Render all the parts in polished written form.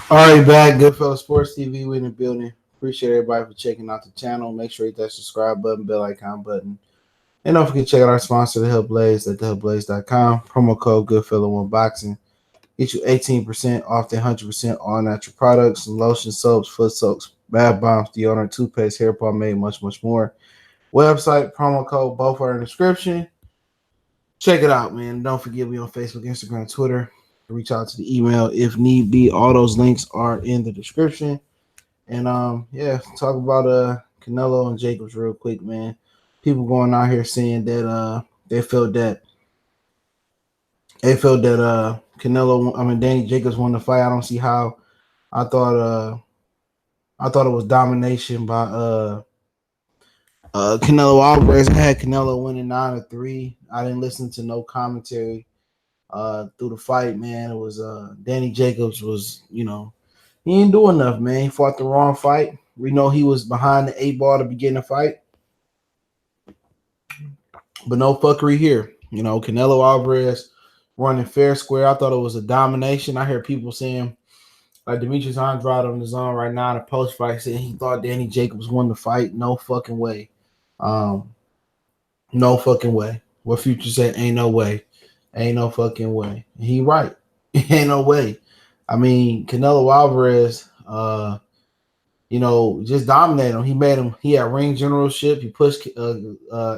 All right, back. Goodfellas Sports TV. We in the building. Appreciate everybody for checking out the channel. Make sure you hit that subscribe button, bell icon button. And don't forget to check out our sponsor, The Help Blaze, at thehelpblaze.com. Promo code Goodfellow1Boxing. Get you 18% off the 100% all natural products, lotion, soaps, foot soaps, bath bombs, deodorant, toothpaste, hair pomade, much, much more. Website, promo code, both are in the description. Check it out, man. Don't forget we on Facebook, Instagram, Twitter. Reach out to the email if need be. All those links are in the description. And yeah, talk about Canelo and Jacobs real quick, man. People going out here saying that they felt that Canelo, I mean Danny Jacobs won the fight. I don't see how. I thought uh I thought it was domination by Canelo Alvarez. I had Canelo winning 9-3. I didn't listen to no commentary through the fight, man. It was Danny Jacobs was, he ain't do enough, man. He fought the wrong fight. We know he was behind the eight ball to begin the fight, but no fuckery here. Canelo Alvarez running fair square. I thought it was a domination. I hear people saying, like Demetrius Andrade on the zone right now in a post fight saying he thought Danny Jacobs won the fight. No fucking way. Um, no fucking way. What Future said, ain't no way. Ain't no fucking way. And he right. Ain't no way. I mean, Canelo Alvarez, just dominated him. He made him. He had ring generalship. He pushed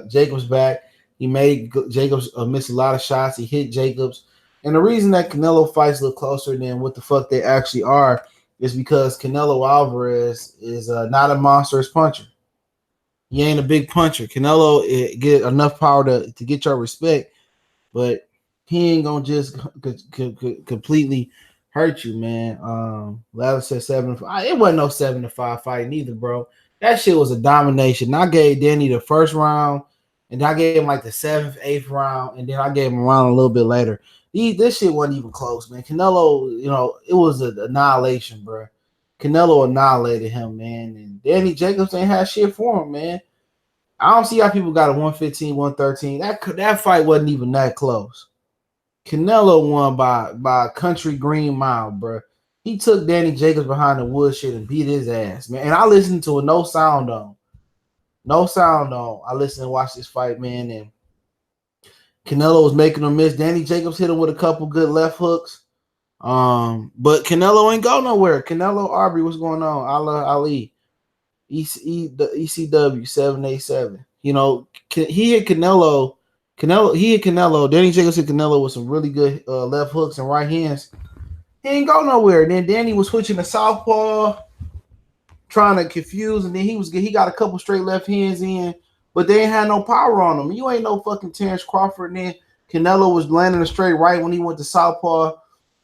Jacobs back. He made Jacobs miss a lot of shots. He hit Jacobs. And the reason that Canelo fights look closer than what the fuck they actually are is because Canelo Alvarez is not a monstrous puncher. He ain't a big puncher. Canelo get enough power to get your respect, but he ain't gonna just completely hurt you, man. Ladder said 7-5. It wasn't no 7-5 fight neither, bro. That shit was a domination. I gave Danny the first round, and I gave him like the seventh, eighth round, and then I gave him a round a little bit later. This shit wasn't even close, man. Canelo, it was an annihilation, bro. Canelo annihilated him, man, and Danny Jacobs ain't had shit for him, man. I don't see how people got a 115, 113. That fight wasn't even that close. Canelo won by a country green mile, bro. He took Danny Jacobs behind the wood shit and beat his ass, man. And I listened to it, no sound on. No sound on. I listened and watched this fight, man, and Canelo was making him miss. Danny Jacobs hit him with a couple good left hooks. But Canelo ain't go nowhere. Canelo Aubrey, what's going on? Allah Ali. The ECW 787. He hit Canelo. He hit Canelo. Danny Jacobs hit Canelo with some really good left hooks and right hands. He ain't go nowhere. And then Danny was switching to southpaw, trying to confuse, and then he got a couple straight left hands in, but they ain't had no power on him. You ain't no fucking Terrence Crawford. And then Canelo was landing a straight right when he went to southpaw.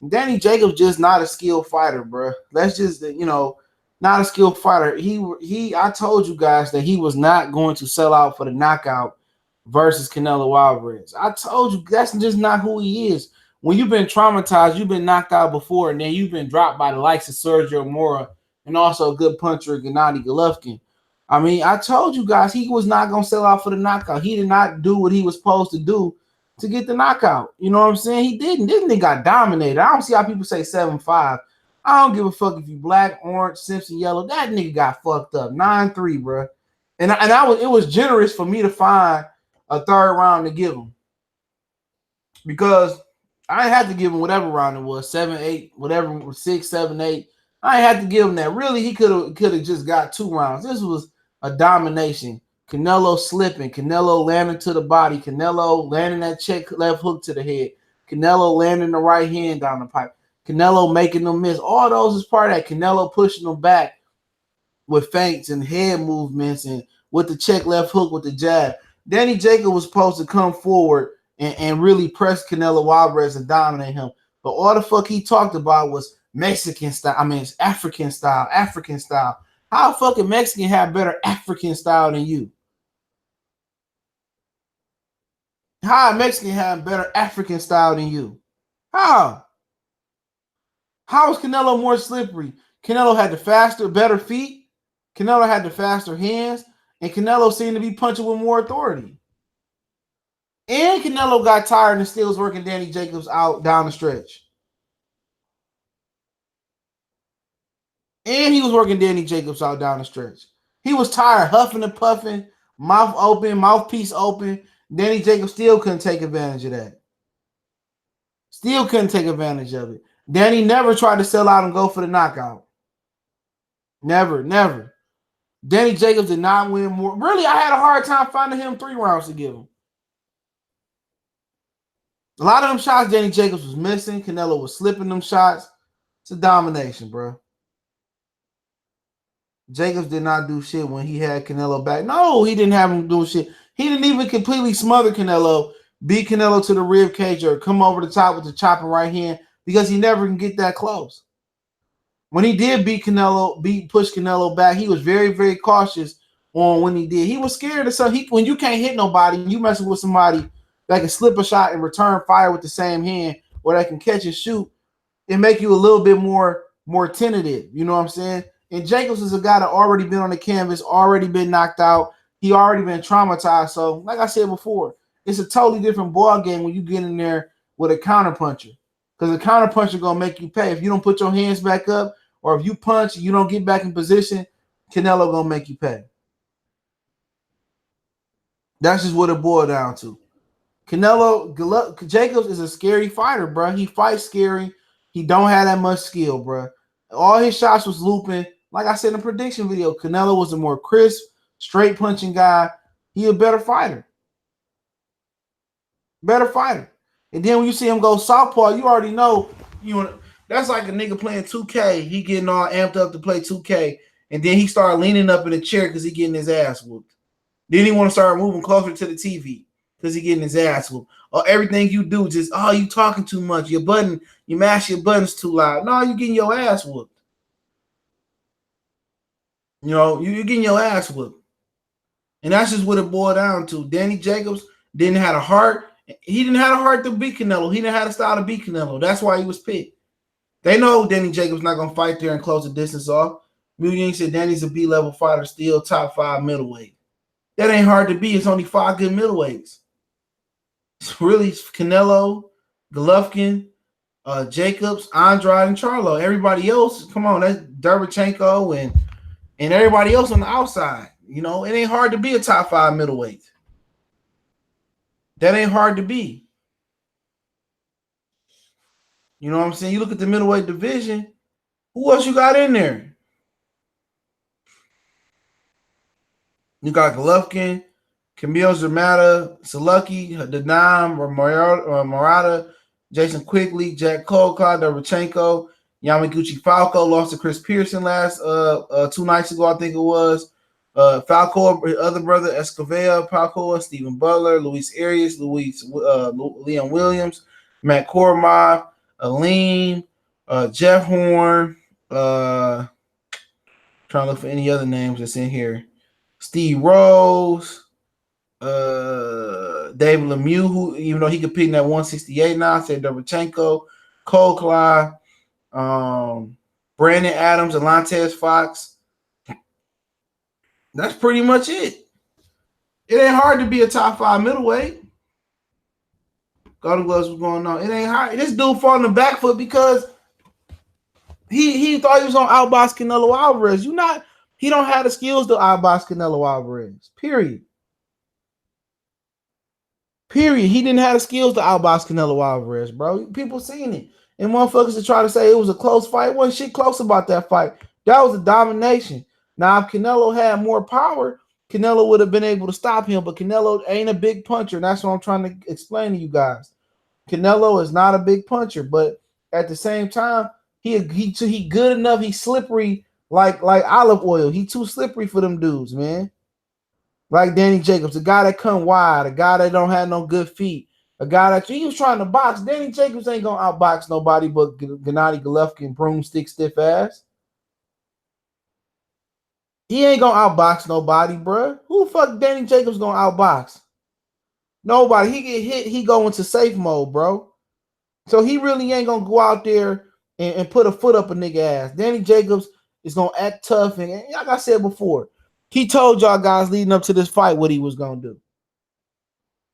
Danny Jacobs just not a skilled fighter, bro. That's just not a skilled fighter. I told you guys that he was not going to sell out for the knockout versus Canelo Alvarez. I told you that's just not who he is. When you've been traumatized, you've been knocked out before, and then you've been dropped by the likes of Sergio Mora and also a good puncher, Gennady Golovkin. I mean, I told you guys he was not going to sell out for the knockout. He did not do what he was supposed to do to get the knockout. You know what I'm saying? He didn't. This nigga got dominated. I don't see how people say 7-5. I don't give a fuck if you black, orange, Simpson, yellow. That nigga got fucked up. 9-3, bro. And it was generous for me to find a third round to give him. Because I had to give him whatever round it was, 7-8, whatever, 6-7-8. I had to give him that. Really, he could have just got 2 rounds. This was a domination. Canelo slipping, Canelo landing to the body, Canelo landing that check left hook to the head, Canelo landing the right hand down the pipe, Canelo making them miss. All those is part of that. Canelo pushing them back with feints and head movements and with the check left hook with the jab. Danny Jacobs was supposed to come forward and really press Canelo Alvarez and dominate him. But all the fuck he talked about was Mexican style. I mean, it's African style, African style. How fucking Mexican have better African style than you? How a Mexican have better African style than you? How? How is Canelo more slippery? Canelo had the faster, better feet. Canelo had the faster hands. And Canelo seemed to be punching with more authority. And Canelo got tired and still was working Danny Jacobs out down the stretch. And he was working Danny Jacobs out down the stretch. He was tired, huffing and puffing, mouth open, mouthpiece open. Danny Jacobs still couldn't take advantage of that. Still couldn't take advantage of it. Danny never tried to sell out and go for the knockout. Never, never. Danny Jacobs did not win more. Really, I had a hard time finding him 3 rounds to give him. A lot of them shots Danny Jacobs was missing. Canelo was slipping them shots. It's a domination, bro. Jacobs did not do shit when he had Canelo back. No, he didn't have him doing shit. He didn't even completely smother Canelo, beat Canelo to the rib cage, or come over the top with the chopping right hand, because he never can get that close. When he did push Canelo back, he was very, very cautious on when he did. He was scared of something. When you can't hit nobody, you messing with somebody that can slip a shot and return fire with the same hand, or that can catch and shoot, it make you a little bit more tentative. You know what I'm saying? And Jacobs is a guy that already been on the canvas, already been knocked out. He already been traumatized. So, like I said before, it's a totally different ball game when you get in there with a counterpuncher. Because a counterpuncher gonna make you pay. If you don't put your hands back up, or if you punch and you don't get back in position, Canelo gonna make you pay. That's just what it boiled down to. Jacobs is a scary fighter, bro. He fights scary. He don't have that much skill, bro. All his shots was looping. Like I said in the prediction video, Canelo was a more crisp, straight punching guy. He a better fighter. Better fighter. And then when you see him go southpaw, you already know, that's like a nigga playing 2K. He getting all amped up to play 2K. And then he started leaning up in the chair because he getting his ass whooped. Then he want to start moving closer to the TV because he getting his ass whooped. Or everything you do just, you talking too much. You mash your buttons too loud. No, you getting your ass whooped. You're getting your ass whooped. And that's just what it boiled down to. Danny Jacobs didn't have a heart. He didn't have a heart to beat Canelo. He didn't have a style to beat Canelo. That's why he was picked. They know Danny Jacobs not going to fight there and close the distance off. Ying said Danny's a B-level fighter, still top 5 middleweight. That ain't hard to beat. It's only 5 good middleweights. It's really Canelo, Golovkin, Jacobs, Andrade, and Charlo. Everybody else, come on, that's Derevchenko and everybody else on the outside. It ain't hard to be a top 5 middleweight. That ain't hard to be. You know what I'm saying? You look at the middleweight division, who else you got in there? You got Golovkin, Kamil Zermatta, Saluki, Danam, Murata, Jason Quigley, Jack Cole, Claude Derevchenko, Yamaguchi Falco lost to Chris Pearson last 2 nights ago, I think it was. Falco, other brother, Escovedo, Falco, Stephen Butler, Luis Arias, Liam Williams, Matt Koromov, Aleem, Jeff Horn, trying to look for any other names that's in here. Steve Rose, David Lemieux, who even though he competing at 168 now, said Derevchenko, Cole Clyde, Brandon Adams, Alantez Fox. That's pretty much it. It ain't hard to be a top 5 middleweight. Golden Gloves, what's going on? It ain't hard. This dude fought on the back foot because he thought he was on outbox Canelo Alvarez. He don't have the skills to outbox Canelo Alvarez. Period. He didn't have the skills to outbox Canelo Alvarez, bro. People seen it. And motherfuckers to try to say it was a close fight. It wasn't shit close about that fight. That was a domination. Now, if Canelo had more power, Canelo would have been able to stop him. But Canelo ain't a big puncher. And that's what I'm trying to explain to you guys. Canelo is not a big puncher. But at the same time, he good enough. He's slippery like olive oil. He too slippery for them dudes, man. Like Danny Jacobs, a guy that come wide, a guy that don't have no good feet, a guy that he was trying to box. Danny Jacobs ain't gonna outbox nobody but Gennady Golovkin, broomstick stiff ass. He ain't gonna outbox nobody, bro. Who the fuck Danny Jacobs gonna outbox? Nobody. He get hit, he go into safe mode, bro. So he really ain't gonna go out there and put a foot up a nigga ass. Danny Jacobs is gonna act tough, and like I said before, he told y'all guys leading up to this fight what he was gonna do.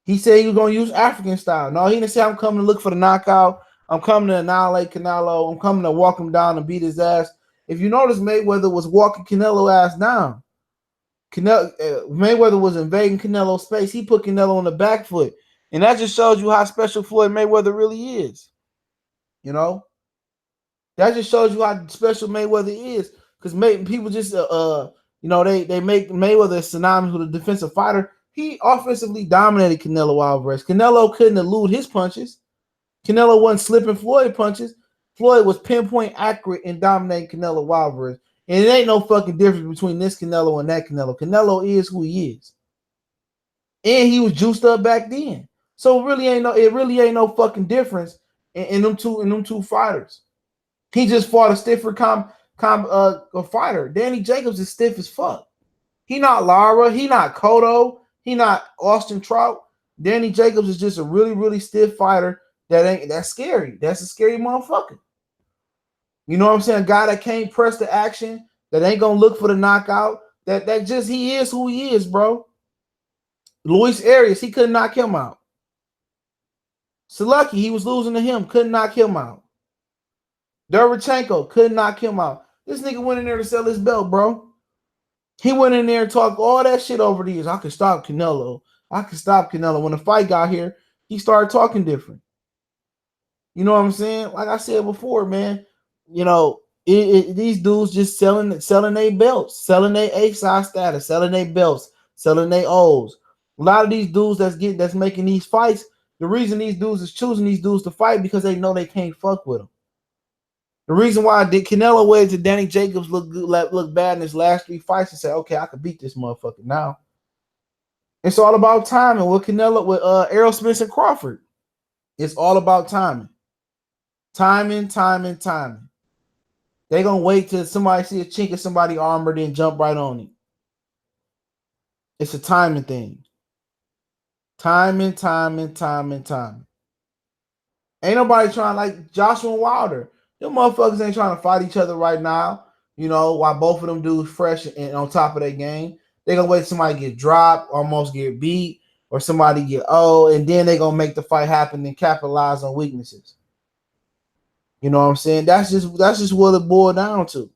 He said he was gonna use African style. No, he didn't say I'm coming to look for the knockout. I'm coming to annihilate Canelo. I'm coming to walk him down and beat his ass. If you notice, Mayweather was walking Canelo ass down. Mayweather was invading Canelo's space. He put Canelo on the back foot, and that just shows you how special Floyd Mayweather really is. You know, that just shows you how special Mayweather is. Because people just they make Mayweather synonymous with a defensive fighter. He offensively dominated Canelo Alvarez. Canelo couldn't elude his punches. Canelo wasn't slipping Floyd punches. Floyd was pinpoint accurate in dominating Canelo Alvarez. And it ain't no fucking difference between this Canelo and that Canelo. Canelo is who he is. And he was juiced up back then. So it really ain't no fucking difference in them two fighters. He just fought a stiffer fighter. Danny Jacobs is stiff as fuck. He not Lara. He not Cotto. He not Austin Trout. Danny Jacobs is just a really, really stiff fighter that's scary. That's a scary motherfucker. You know what I'm saying? A guy that can't press the action, that ain't gonna look for the knockout. That just he is who he is, bro. Luis Arias, he couldn't knock him out. Selecki, he was losing to him, couldn't knock him out. Derevchenko couldn't knock him out. This nigga went in there to sell his belt, bro. He went in there and talked all that shit over the years. I could stop Canelo. I could stop Canelo. When the fight got here, he started talking different. You know what I'm saying? Like I said before, man, you know, these dudes just selling their belts, selling their A-side status, selling their belts, selling their O's. A lot of these dudes that's making these fights, the reason these dudes is choosing these dudes to fight because they know they can't fuck with them. The reason why Canelo waited to Danny Jacobs look bad in his last 3 fights and say, okay, I could beat this motherfucker now. It's all about timing with Errol Spence and Crawford. It's all about timing. Timing. They gonna wait till somebody see a chink in somebody's armor, then jump right on it. It's a timing thing. Timing. Ain't nobody trying like Joshua and Wilder. Them motherfuckers ain't trying to fight each other right now. You know, while both of them dudes fresh and on top of their game. They gonna wait till somebody get dropped, almost get beat, or somebody get old, and then they gonna make the fight happen and capitalize on weaknesses. You know what I'm saying? That's just what it boiled down to.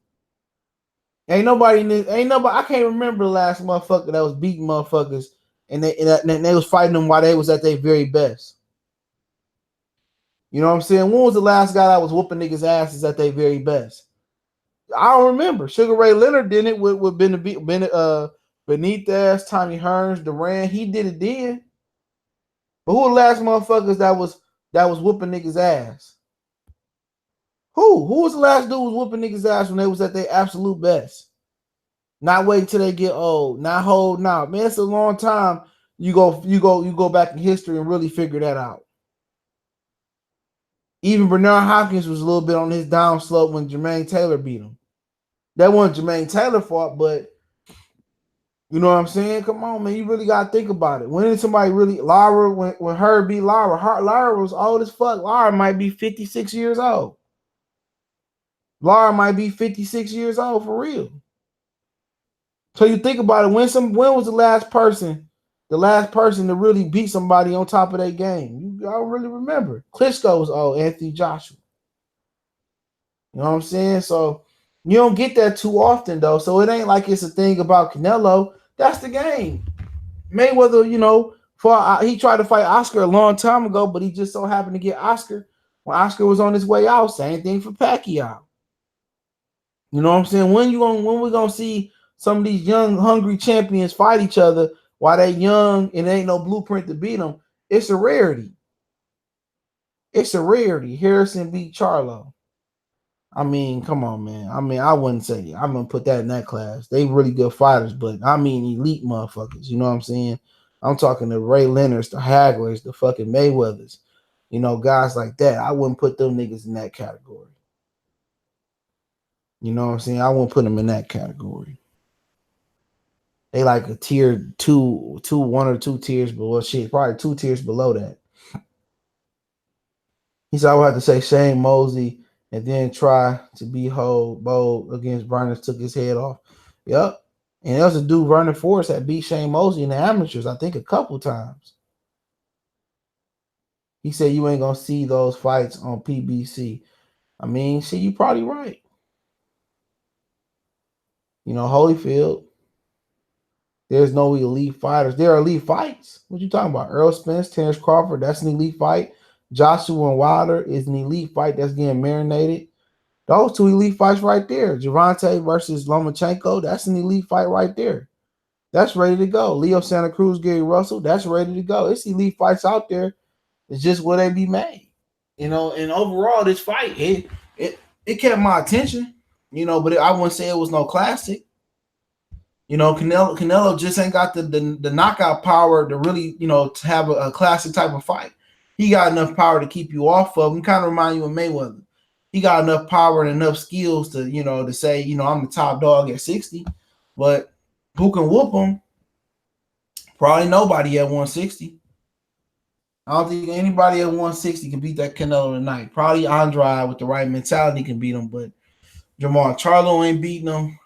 Ain't nobody. I can't remember the last motherfucker that was beating motherfuckers, and they was fighting them while they was at their very best. You know what I'm saying? When was the last guy that was whooping niggas' asses at their very best? I don't remember. Sugar Ray Leonard did it with Benitez, Tommy Hearns, Duran. He did it then. But who the last motherfuckers that was whooping niggas' ass? Who was the last dude was whooping niggas' ass when they was at their absolute best? Not waiting till they get old. Not holding out. Man, it's a long time. You go back in history and really figure that out. Even Bernard Hopkins was a little bit on his downslope when Jermaine Taylor beat him. That wasn't Jermaine Taylor fault, but you know what I'm saying? Come on, man. You really got to think about it. When did somebody really, Lara, when Herb beat Lara, Lara was old as fuck. Lara might be 56 years old. Lara might be 56 years old for real. So you think about it, when was the last person to really beat somebody on top of their game? I don't really remember. Klitschko was old, Anthony Joshua. You know what I'm saying? So you don't get that too often, though. So it ain't like it's a thing about Canelo. That's the game. Mayweather, you know, he tried to fight Oscar a long time ago, but he just so happened to get Oscar when Oscar was on his way out. Same thing for Pacquiao. You know what I'm saying? When we gonna see some of these young, hungry champions fight each other while they young and there ain't no blueprint to beat them? It's a rarity. It's a rarity. Harrison beat Charlo. I mean, come on, man. I mean, I wouldn't say I'm gonna put that in that class. They really good fighters, but I mean elite motherfuckers. You know what I'm saying? I'm talking the Ray Leonards, the Hagglers, the fucking Mayweathers. You know, guys like that. I wouldn't put them niggas in that category. You know what I'm saying? I won't put them in that category. They like a tier one or two tiers below. Shit, probably 2 tiers below that. He said I would have to say Shane Mosley and then try to be bold against Burners, took his head off. Yep. And there was a dude, Vernon Forrest, that beat Shane Mosley in the amateurs, I think, a couple times. He said you ain't gonna see those fights on PBC. I mean, shit, you probably right. Holyfield. There's no elite fighters. There are elite fights. What you talking about? Earl Spence, Terrence Crawford, that's an elite fight. Joshua and Wilder is an elite fight that's getting marinated. Those two elite fights right there. Javante versus Lomachenko, that's an elite fight right there. That's ready to go. Leo Santa Cruz, Gary Russell, that's ready to go. It's elite fights out there. It's just where they be made. And overall, this fight, it kept my attention, but I wouldn't say it was no classic. Canelo just ain't got the knockout power to really, to have a classic type of fight. He got enough power to keep you off of him. Kind of remind you of Mayweather. He got enough power and enough skills to, to say, I'm the top dog at 60. But who can whoop him? Probably nobody at 160. I don't think anybody at 160 can beat that Canelo tonight. Probably Andrade with the right mentality can beat him, but Jamal Charlo ain't beating him.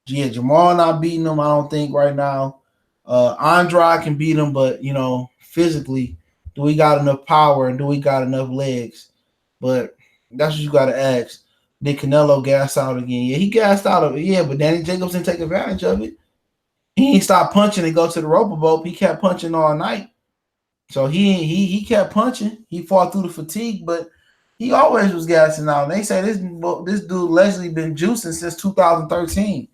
Jamal not beating him, I don't think, right now. Andrade can beat him, but, physically, do we got enough power and do we got enough legs? But that's what you got to ask. Did Canelo gas out again? Yeah, he gassed out of it. Yeah, but Danny Jacobs didn't take advantage of it. He ain't stopped punching and go to the rope boat. He kept punching all night. So he kept punching. He fought through the fatigue, but he always was gassing out. And they say this dude Leslie been juicing since 2013.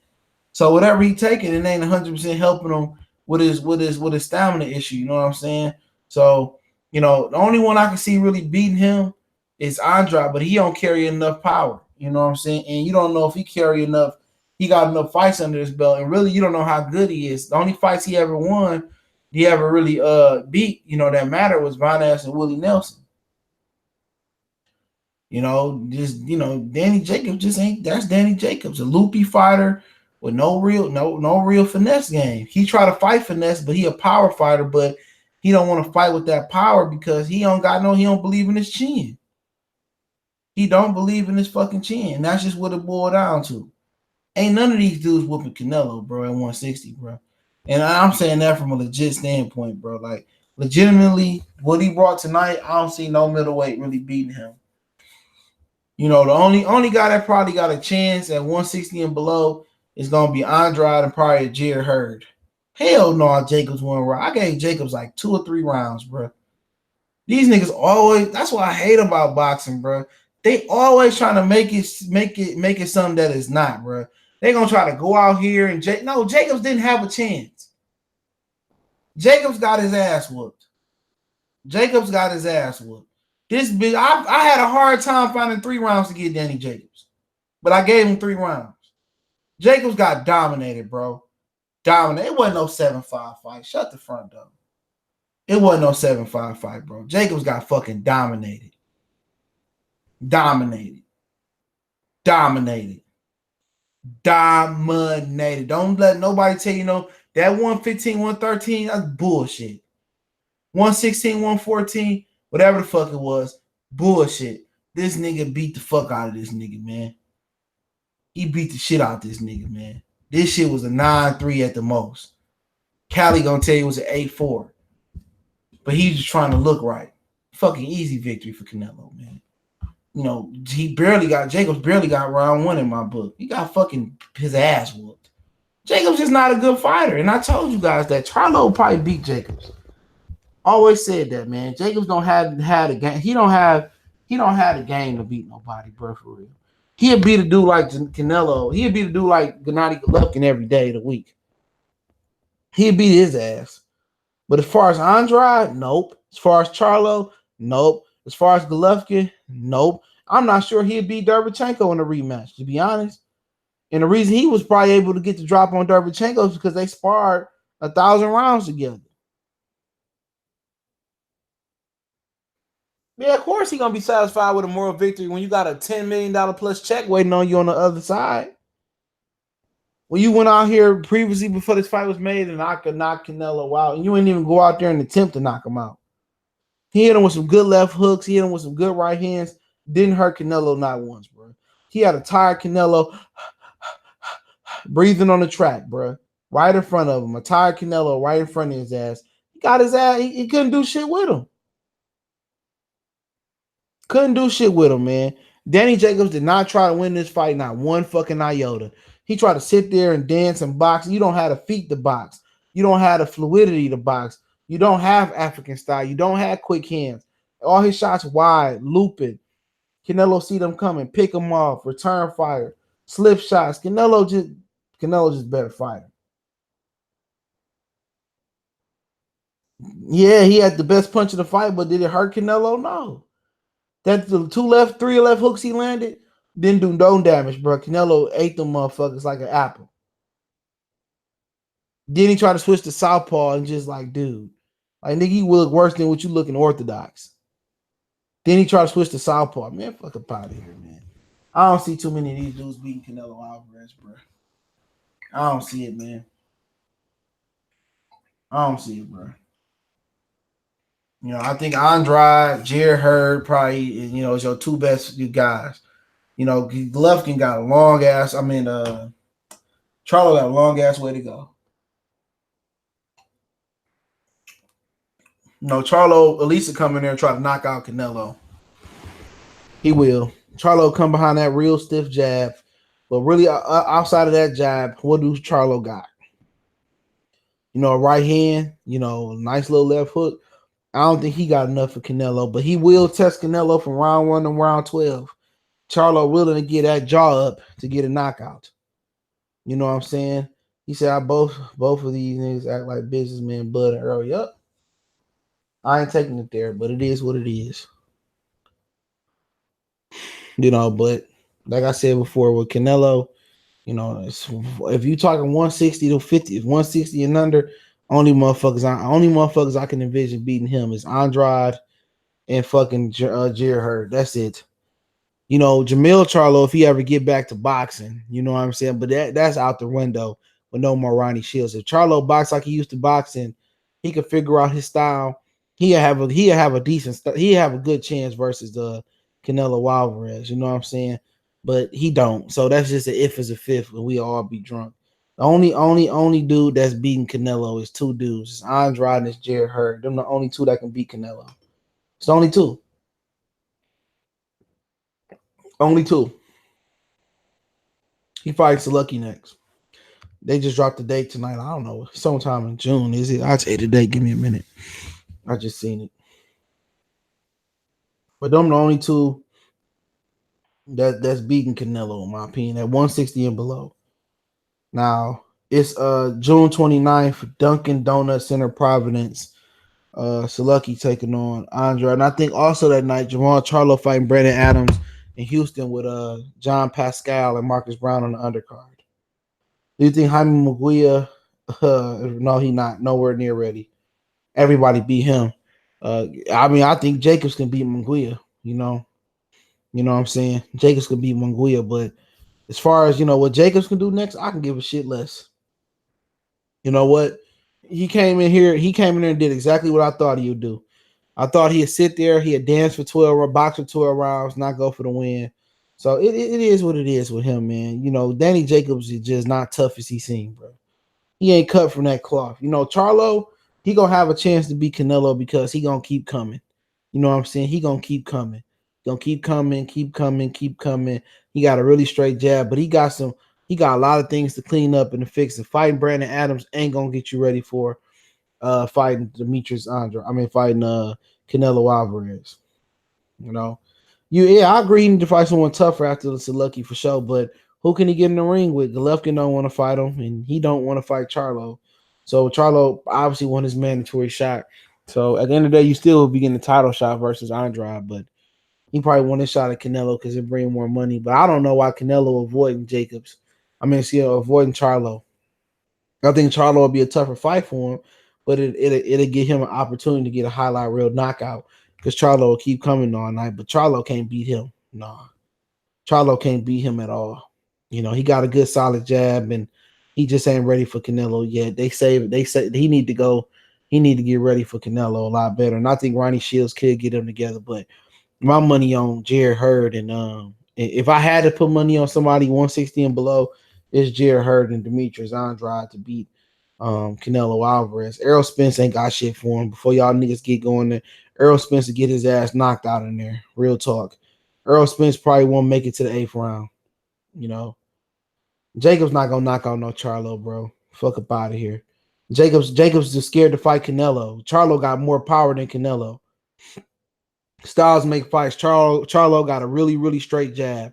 So whatever he taking, it ain't 100% helping him with his stamina issue. You know what I'm saying? So, the only one I can see really beating him is Andrade, but he don't carry enough power. You know what I'm saying? And you don't know if he got enough fights under his belt. And really, you don't know how good he is. The only fights he ever won, he ever really beat, that matter was Von Ass and Willie Nelson. Danny Jacobs just ain't. That's Danny Jacobs, a loopy fighter with no real finesse game. He try to fight finesse, but he a power fighter, but he don't want to fight with that power because he don't believe in his chin. He don't believe in his fucking chin. And that's just what it boiled down to. Ain't none of these dudes whooping Canelo, bro, at 160, bro. And I'm saying that from a legit standpoint, bro. Like, legitimately, what he brought tonight, I don't see no middleweight really beating him. The only guy that probably got a chance at 160 and below is gonna be Andrade and probably Jared Hurd. Hell no, Jacobs won round. I gave Jacobs like 2 or 3 rounds, bro. These niggas always. That's what I hate about boxing, bro. They always trying to make it something that is not, bro. They gonna try to go out here and Jacobs didn't have a chance. Jacobs got his ass whooped. This bitch, I had a hard time finding 3 rounds to get Danny Jacobs, but I gave him 3 rounds. Jacobs got dominated, bro. Dominated. It wasn't no 7-5 fight. Shut the front door. It wasn't no 7-5 fight, bro. Jacobs got fucking dominated. Dominated. Don't let nobody tell you that 115, 113, that's bullshit. 116, 114, whatever the fuck it was, bullshit. This nigga beat the fuck out of this nigga, man. He beat the shit out of this nigga, man. This shit was a 9-3 at the most. Cali gonna tell you it was an 8-4. But he's just trying to look right. Fucking easy victory for Canelo, man. Jacobs barely got round 1 in my book. He got fucking his ass whooped. Jacobs is not a good fighter. And I told you guys that Charlo probably beat Jacobs. Always said that, man. Jacobs don't have a game. He don't have the game to beat nobody, bro, for real. He'd beat a dude like Canelo. He'd beat a dude like Gennady Golovkin every day of the week. He'd beat his ass. But as far as Andrade, nope. As far as Charlo, nope. As far as Golovkin, nope. I'm not sure he'd beat Derevchenko in a rematch, to be honest. And the reason he was probably able to get the drop on Derevchenko is because they sparred 1,000 rounds together. Yeah, of course he's going to be satisfied with a moral victory when you got a $10 million plus check waiting on you on the other side. When you went out here previously before this fight was made and I could knock Canelo out, and you didn't even go out there and attempt to knock him out. He hit him with some good left hooks. He hit him with some good right hands. Didn't hurt Canelo not once, bro. He had a tired Canelo breathing on the track, bro. Right in front of him. A tired Canelo right in front of his ass. He got his ass. He couldn't do shit with him. Couldn't do shit with him, man. Danny Jacobs did not try to win this fight, not one fucking iota. He tried to sit there and dance and box. You don't have the feet to box. You don't have the fluidity to box. You don't have African style. You don't have quick hands. All his shots wide, looping. Canelo see them coming, pick them off, return fire, slip shots. Canelo just better fighter. Yeah, he had the best punch of the fight, but did it hurt Canelo? No. That the three left hooks he landed didn't do no damage, bro. Canelo ate them motherfuckers like an apple. Then he tried to switch to southpaw and just like, dude, like nigga, you look worse than what you looking orthodox. Then he tried to switch to southpaw. Man, fuck up out of here, man. I don't see too many of these dudes beating Canelo Alvarez, bro. I don't see it, man. I don't see it, bro. I think Andrade, Jared Hurd, probably, is your two best guys. Golovkin got a long ass. Charlo got a long ass way to go. Charlo at least will come in there and try to knock out Canelo. He will. Charlo come behind that real stiff jab, but really outside of that jab, what do Charlo got? A right hand. A nice little left hook. I don't think he got enough for Canelo, but he will test Canelo from round 1 to round 12. Charlo willing to get that jaw up to get a knockout. You know what I'm saying? He said, "I both of these niggas act like businessmen, Bud and Earl." Yup. I ain't taking it there, but it is what it is. But like I said before, with Canelo, if you talking 160 to 50, 160 and under, only motherfuckers I can envision beating him is Andrade and fucking Jared Hurd. That's it. Jamil Charlo, if he ever get back to boxing, you know what I'm saying? But that's out the window with no more Ronnie Shields. If Charlo box like he used to boxing, he could figure out his style. He'll have a good chance versus the Canelo Alvarez. You know what I'm saying? But he don't. So that's just an if as a fifth, and we all be drunk. The only dude that's beating Canelo is two dudes. It's Andrade and it's Jared Hurd. Them the only two that can beat Canelo. It's the only two. Only two. He fights Lucky next. They just dropped the date tonight. I don't know. Sometime in June. Is it? I'll tell you the date. Give me a minute. I just seen it. But them the only two that's beating Canelo, in my opinion, at 160 and below. Now, it's June 29th for Dunkin' Donut Center, Providence. Salucky taking on Andre. And I think also that night, Jamal Charlo fighting Brandon Adams in Houston with John Pascal and Marcus Brown on the undercard. Do you think Jaime Munguia? No, he not nowhere near ready. Everybody beat him. I think Jacobs can beat Munguia. You know what I'm saying? Jacobs can beat Munguia, but as far as what Jacobs can do next, I can give a shit less. You know what? He came in there and did exactly what I thought he would do. I thought he'd sit there, he'd dance for 12, box for 12 rounds, not go for the win. So it is what it is with him, man. Danny Jacobs is just not tough as he seemed, bro. He ain't cut from that cloth. Charlo, he gonna have a chance to beat Canelo because he gonna keep coming. You know what I'm saying? He gonna keep coming. Gonna keep coming, keep coming, keep coming. He got a really straight jab, but he got a lot of things to clean up and to fix. And fighting Brandon Adams ain't gonna get you ready for fighting fighting Canelo Alvarez. I agree he need to fight someone tougher after the Lucky for sure, but who can he get in the ring with? Golovkin don't want to fight him, and he don't want to fight Charlo. So Charlo obviously won his mandatory shot. So at the end of the day, you still will be getting the title shot versus Andrade, but he probably won his shot at Canelo because it bring more money. But I don't know why Canelo avoiding Jacobs. Avoiding Charlo. I think Charlo will be a tougher fight for him, but it'll give him an opportunity to get a highlight reel knockout because Charlo will keep coming all night. But Charlo can't beat him. Nah. Charlo can't beat him at all. He got a good solid jab and he just ain't ready for Canelo yet. They say he need to go. He need to get ready for Canelo a lot better. And I think Ronnie Shields could get them together. But my money on Jared Hurd and if I had to put money on somebody 160 and below, it's Jared Hurd and Demetrius Andrade to beat Canelo Alvarez. Errol Spence ain't got shit for him. Before y'all niggas get going there, Errol Spence to get his ass knocked out in there. Real talk. Earl Spence probably won't make it to the 8th round. You know, Jacobs not gonna knock out no Charlo, bro. Fuck up out of here. Jacobs is scared to fight Canelo. Charlo got more power than Canelo. Styles make fights. Charlo got a really straight jab.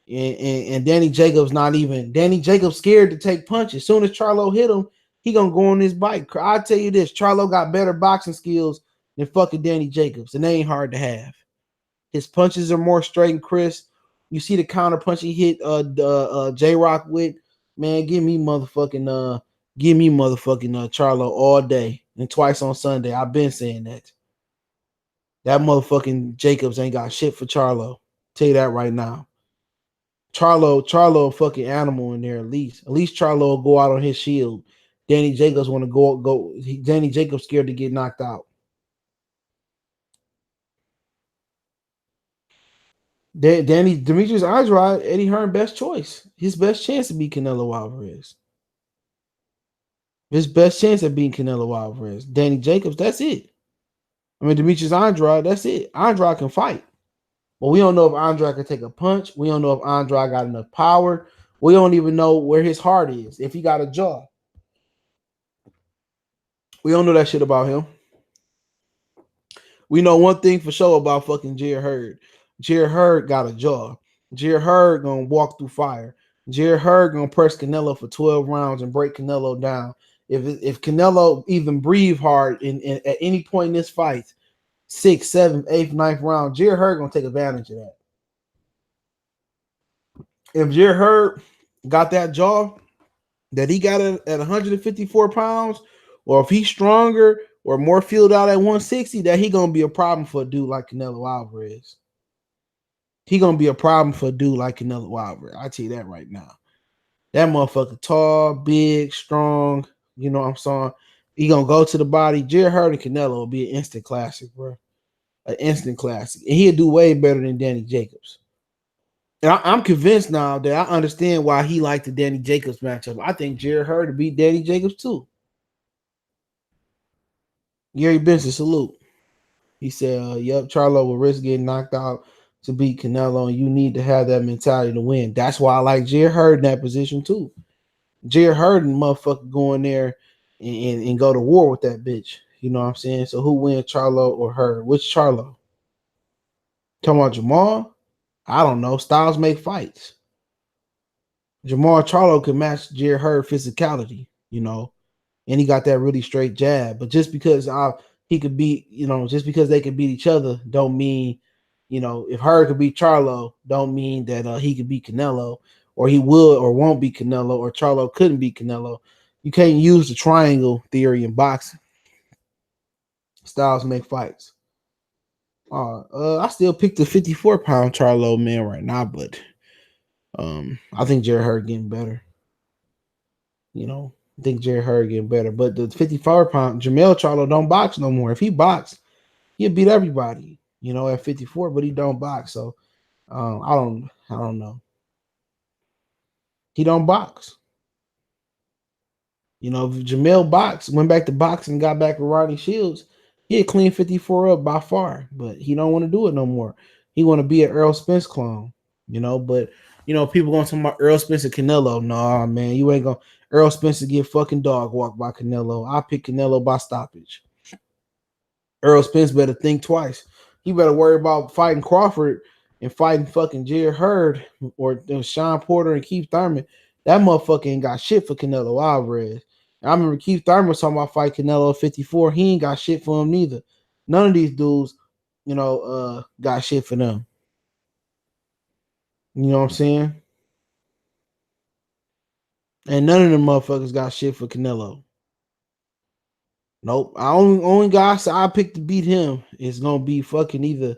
And Danny Jacobs not even. Danny Jacobs scared to take punches. As soon as Charlo hit him, he gonna go on his bike. I tell you this, Charlo got better boxing skills than fucking Danny Jacobs, and they ain't hard to have. His punches are more straight and crisp. You see the counter punch he hit J Rock with. Man, give me motherfucking Charlo all day and twice on Sunday. I've been saying that. That motherfucking Jacobs ain't got shit for Charlo. Tell you that right now. Charlo, a fucking animal in there at least. At least Charlo will go out on his shield. Danny Jacobs want to go. Danny Jacobs scared to get knocked out. Demetrius Andrade, Eddie Hearn best choice. His best chance to beat Canelo Alvarez. His best chance at beating Canelo Alvarez. Danny Jacobs, that's it. I mean, Demetrius Andrade, that's it. Andrade can fight. But we don't know if Andrade can take a punch. We don't know if Andrade got enough power. We don't even know where his heart is, if he got a jaw. We don't know that shit about him. We know one thing for sure about fucking Jared Hurd. Jared Hurd got a jaw. Jared Hurd gonna walk through fire. Jared Hurd gonna press Canelo for 12 rounds and break Canelo down. If Canelo even breathe hard at any point in this fight, 6th, 7th, 8th, 9th round, Jared Hurd gonna take advantage of that. If Jared Hurd got that jaw that he got at 154 pounds, or if he's stronger or more filled out at 160, that he gonna be a problem for a dude like Canelo Alvarez. He gonna be a problem for a dude like Canelo Alvarez. I tell you that right now. That motherfucker tall, big, strong. You know what I'm saying? He gonna go to the body. Jared Hurd and Canelo will be an instant classic, bro. An instant classic. And he'll do way better than Danny Jacobs. And I'm convinced now that I understand why he liked the Danny Jacobs matchup. I think Jared Hurd to beat Danny Jacobs too. Gary Benson, salute. He said, yep, Charlo will risk getting knocked out to beat Canelo, and you need to have that mentality to win. That's why I like Jared Hurd in that position too. Jared Hurd and motherfucker go in there and go to war with that bitch. You know what I'm saying? So who wins, Charlo or Hurd? Which Charlo? Talking about Jamal? I don't know. Styles make fights. Jamal Charlo can match Jared Hurd physicality, you know, and he got that really straight jab. But just because he could beat, just because they could beat each other, don't mean, if Hurd could beat Charlo, don't mean that he could beat Canelo, or he will or won't beat Canelo, or Charlo couldn't beat Canelo. You can't use the triangle theory in boxing. Styles make fights. I still pick the 54-pound Charlo man right now, but I think Jared Hurd getting better. I think Jared Hurd getting better. But the 54-pound Jamel Charlo don't box no more. If he boxed, he'd beat everybody, at 54, but he don't box. So I don't know. He don't box. If Jamel went back to boxing, got back with Rodney Shields, he'd clean 54 up by far. But he don't want to do it no more. He want to be an Earl Spence clone, but people going to talk about Earl Spence and Canelo. Nah, man, you ain't going to. Earl Spence get fucking dog walked by Canelo. I pick Canelo by stoppage. Earl Spence better think twice. He better worry about fighting Crawford and fighting fucking Jared Hurd or Sean Porter and Keith Thurman. That motherfucker ain't got shit for Canelo Alvarez. I remember Keith Thurman was talking about fight Canelo at 54. He ain't got shit for him neither. None of these dudes, got shit for them. You know what I'm saying? And none of them motherfuckers got shit for Canelo. Nope. I only guy I pick to beat him is gonna be fucking either.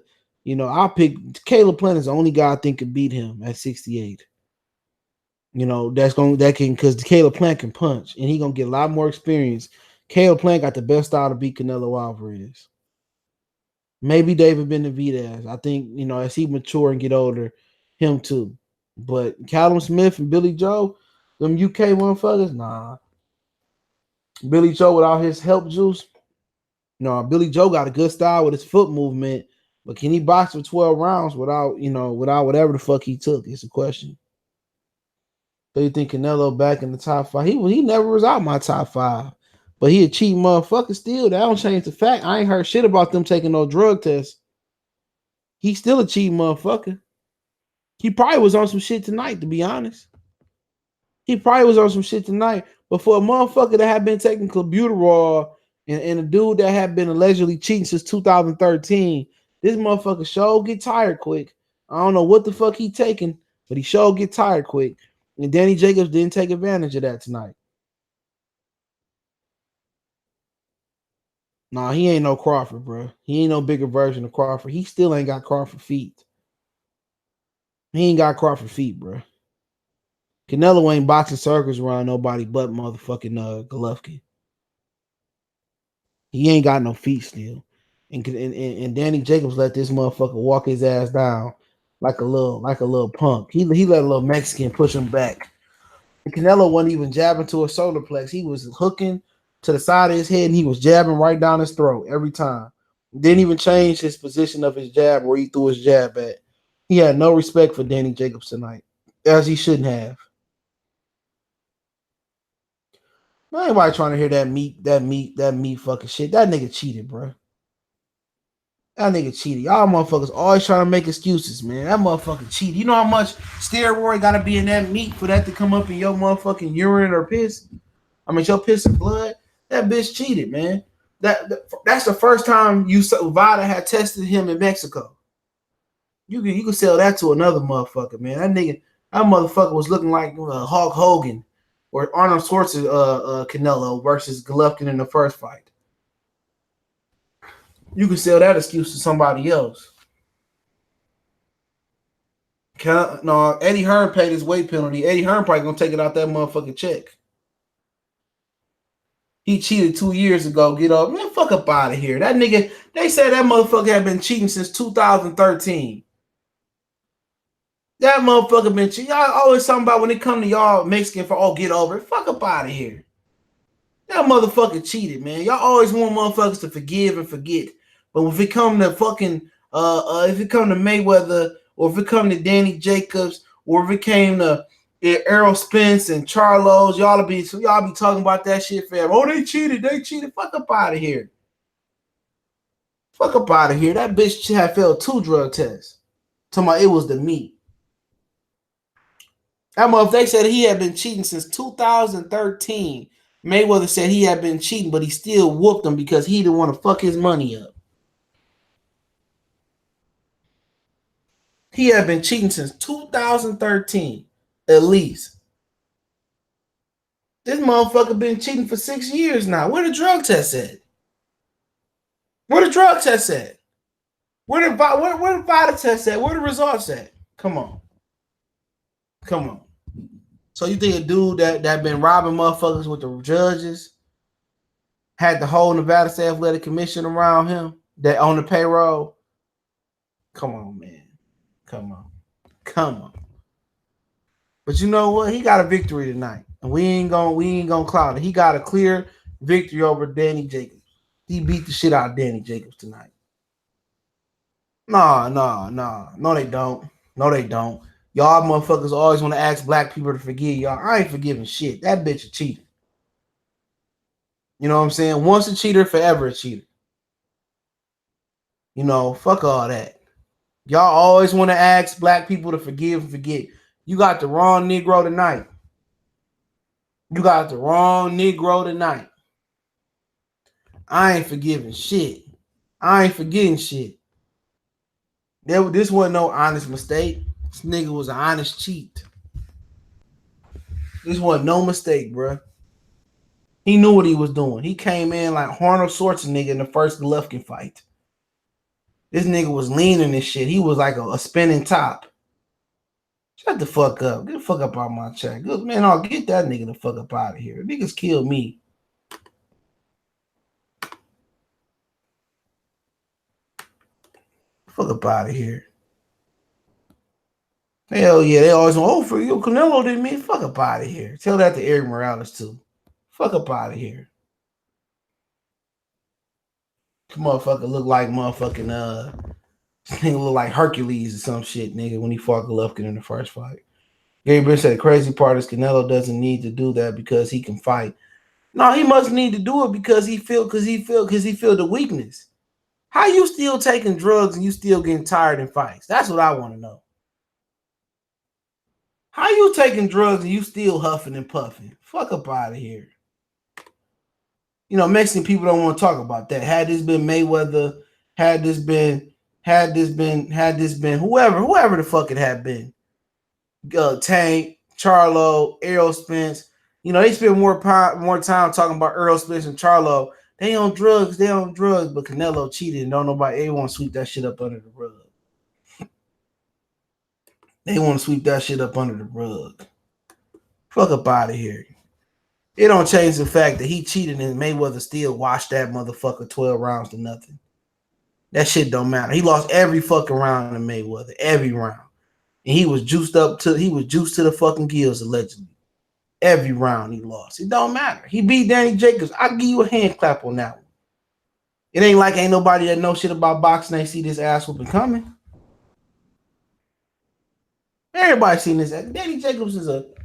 I'll pick Caleb Plant is the only guy I think can beat him at 68. Because Caleb Plant can punch and he gonna get a lot more experience. Caleb Plant got the best style to beat Canelo Alvarez. Maybe David Benavidez. I think, as he mature and get older, him too. But Callum Smith and Billy Joe, them UK motherfuckers, nah. Billy Joe without his help juice. No, Billy Joe got a good style with his foot movement, But can he box for 12 rounds without, without whatever the fuck he took? It's a question. Do you think Canelo back in the top five? He never was out my top five. But he a cheat motherfucker still. That don't change the fact. I ain't heard shit about them taking no drug tests. He still a cheat motherfucker. He probably was on some shit tonight, to be honest. He probably was on some shit tonight. But for a motherfucker that had been taking clenbuterol and a dude that had been allegedly cheating since 2013, this motherfucker sure get tired quick. I don't know what the fuck he taking, but he sure get tired quick. And Danny Jacobs didn't take advantage of that tonight. Nah, he ain't no Crawford, bro. He ain't no bigger version of Crawford. He still ain't got Crawford feet. He ain't got Crawford feet, bro. Canelo ain't boxing circles around nobody but motherfucking Golovkin. He ain't got no feet still. And Danny Jacobs let this motherfucker walk his ass down like a little punk. He let a little Mexican push him back. And Canelo wasn't even jabbing to a solar plex. He was hooking to the side of his head and he was jabbing right down his throat every time. Didn't even change his position of his jab where he threw his jab at. He had no respect for Danny Jacobs tonight, as he shouldn't have. Nobody trying to hear that meat fucking shit. That nigga cheated, bro. That nigga cheated. Y'all motherfuckers always trying to make excuses, man. That motherfucker cheated. You know how much steroid gotta be in that meat for that to come up in your motherfucking urine or piss? I mean, your piss and blood. That bitch cheated, man. That's the first time Vada had tested him in Mexico. You can sell that to another motherfucker, man. That motherfucker was looking like Hulk Hogan or Arnold Schwarzenegger, Canelo versus Golovkin in the first fight. You can sell that excuse to somebody else. No, Eddie Hearn paid his weight penalty. Eddie Hearn probably gonna take it out that motherfucking check. He cheated 2 years ago. Get up, man. Fuck up out of here. That nigga. They said that motherfucker had been cheating since 2013. That motherfucker been cheating. Y'all always talking about when it come to y'all Mexican for get over it. Fuck up out of here. That motherfucker cheated, man. Y'all always want motherfuckers to forgive and forget. But if it come to fucking if it come to Mayweather, or if it come to Danny Jacobs, or if it came to Errol Spence and Charlos, y'all be talking about that shit forever. Oh, they cheated. Fuck up out of here. Fuck up out of here. That bitch had failed 2 drug tests. Talking about it was the meat. That motherfucker, they said he had been cheating since 2013. Mayweather said he had been cheating, but he still whooped him because he didn't want to fuck his money up. He had been cheating since 2013, at least. This motherfucker been cheating for 6 years now. Where the drug test at? Where the drug test at? Where the Vita test at? Where the results at? Come on. So you think a dude that been robbing motherfuckers with the judges had the whole Nevada State Athletic Commission around him that on the payroll? Come on, man. Come on. But you know what? He got a victory tonight. And we ain't gonna cloud it. He got a clear victory over Danny Jacobs. He beat the shit out of Danny Jacobs tonight. No, they don't. No, they don't. Y'all motherfuckers always want to ask black people to forgive y'all. I ain't forgiving shit. That bitch a cheater. You know what I'm saying? Once a cheater, forever a cheater. You know, fuck all that. Y'all always want to ask black people to forgive and forget. You got the wrong Negro tonight. I ain't forgiving shit. I ain't forgetting shit. This wasn't no honest mistake. This nigga was an honest cheat. This wasn't no mistake, bro. He knew what he was doing. He came in like Arnold Schwarzenegger in the first Golovkin fight. This nigga was leaning and shit. He was like a spinning top. Shut the fuck up. Get the fuck up out my chat. Good man, I'll get that nigga the fuck up out of here. Niggas kill me. Fuck up out of here. Hell yeah, they always want, for you, Canelo didn't mean fuck up out of here. Tell that to Eric Morales too. Fuck up out of here. Motherfucker look like motherfucking This nigga look like Hercules or some shit, nigga, when he fought Golovkin in the first fight. Gary Bench said the crazy part is Canelo doesn't need to do that because he can fight. No, he must need to do it because he feel the weakness. How you still taking drugs and you still getting tired in fights? That's what I want to know. How you taking drugs and you still huffing and puffing? Fuck up out of here. You know, Mexican people don't want to talk about that. Had this been Mayweather, had this been whoever the fuck it had been, Tank, Charlo, Errol Spence. You know, they spend more time talking about Errol Spence and Charlo. They on drugs, but Canelo cheated and don't nobody. They want to sweep that shit up under the rug. They want to sweep that shit up under the rug. Fuck up out of here. It don't change the fact that he cheated and Mayweather still watched that motherfucker 12 rounds to nothing. That shit don't matter. He lost every fucking round to Mayweather, every round. And he was juiced to the fucking gills, allegedly. Every round he lost. It don't matter. He beat Danny Jacobs. I'll give you a hand clap on that one. It ain't like ain't nobody that knows shit about boxing. They see this ass whooping coming. Everybody seen this. Danny Jacobs looked